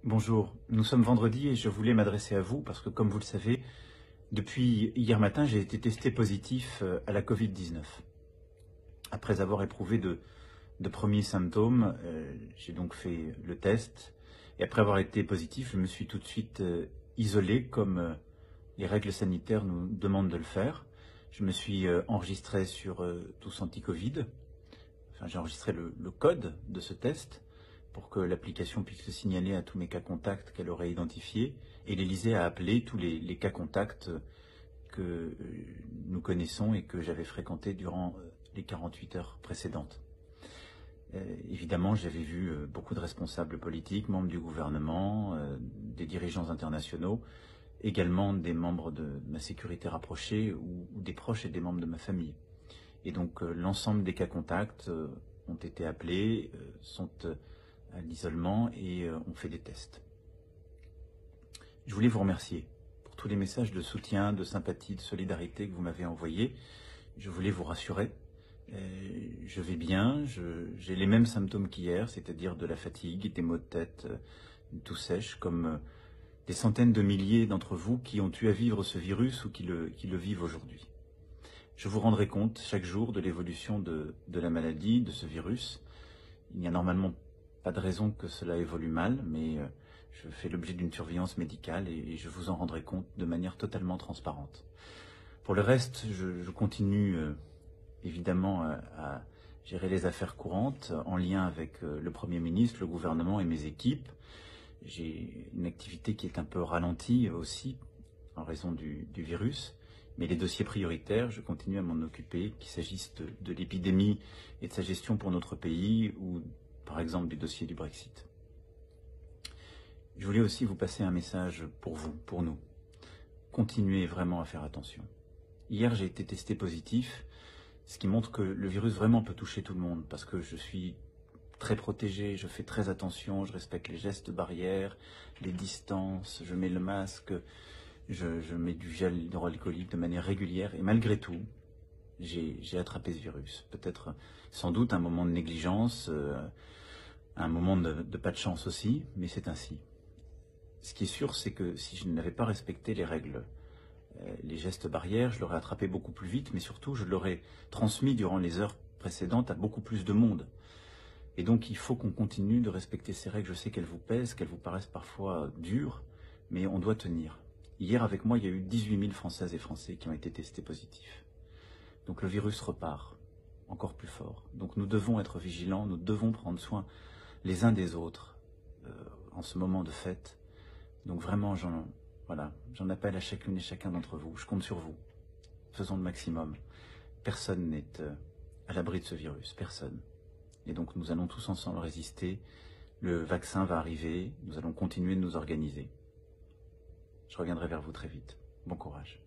Bonjour, nous sommes vendredi et je voulais m'adresser à vous parce que, comme vous le savez, depuis hier matin, j'ai été testé positif à la Covid-19. Après avoir éprouvé de premiers symptômes, j'ai donc fait le test et après avoir été positif, je me suis tout de suite isolé comme les règles sanitaires nous demandent de le faire. Je me suis enregistré sur Tous Anti-Covid. Enfin, j'ai enregistré le code de ce test pour que l'application puisse le signaler à tous mes cas contacts qu'elle aurait identifiés, et l'Élysée a appelé tous les cas contacts que nous connaissons et que j'avais fréquentés durant les 48 heures précédentes. Évidemment, j'avais vu beaucoup de responsables politiques, membres du gouvernement, des dirigeants internationaux, également des membres de ma sécurité rapprochée ou des proches et des membres de ma famille. Et donc l'ensemble des cas contacts ont été appelés, sont à l'isolement et ont fait des tests. Je voulais vous remercier pour tous les messages de soutien, de sympathie, de solidarité que vous m'avez envoyés. Je voulais vous rassurer. Je vais bien, j'ai les mêmes symptômes qu'hier, c'est-à-dire de la fatigue, des maux de tête, tout sèche, comme des centaines de milliers d'entre vous qui ont eu à vivre ce virus ou qui le vivent aujourd'hui. Je vous rendrai compte chaque jour de l'évolution de la maladie, de ce virus. Il n'y a normalement pas de raison que cela évolue mal, mais je fais l'objet d'une surveillance médicale et je vous en rendrai compte de manière totalement transparente. Pour le reste, je continue évidemment à gérer les affaires courantes en lien avec le Premier ministre, le gouvernement et mes équipes. J'ai une activité qui est un peu ralentie aussi en raison du virus. Mais les dossiers prioritaires, je continue à m'en occuper, qu'il s'agisse de l'épidémie et de sa gestion pour notre pays, ou par exemple du dossier du Brexit. Je voulais aussi vous passer un message pour vous, pour nous. Continuez vraiment à faire attention. Hier, j'ai été testé positif, ce qui montre que le virus vraiment peut toucher tout le monde, parce que je suis très protégé, je fais très attention, je respecte les gestes barrières, les distances, je mets le masque, je mets du gel hydroalcoolique de manière régulière, et malgré tout, j'ai attrapé ce virus. Peut-être, sans doute, un moment de négligence, un moment de pas de chance aussi, mais c'est ainsi. Ce qui est sûr, c'est que si je n'avais pas respecté les règles, les gestes barrières, je l'aurais attrapé beaucoup plus vite, mais surtout, je l'aurais transmis durant les heures précédentes à beaucoup plus de monde. Et donc, il faut qu'on continue de respecter ces règles. Je sais qu'elles vous pèsent, qu'elles vous paraissent parfois dures, mais on doit tenir. Hier, avec moi, il y a eu 18 000 Françaises et Français qui ont été testés positifs. Donc le virus repart, encore plus fort. Donc nous devons être vigilants, nous devons prendre soin les uns des autres en ce moment de fête. Donc vraiment, j'en appelle à chacune et chacun d'entre vous. Je compte sur vous. Faisons le maximum. Personne n'est à l'abri de ce virus, personne. Et donc nous allons tous ensemble résister. Le vaccin va arriver, nous allons continuer de nous organiser. Je reviendrai vers vous très vite. Bon courage.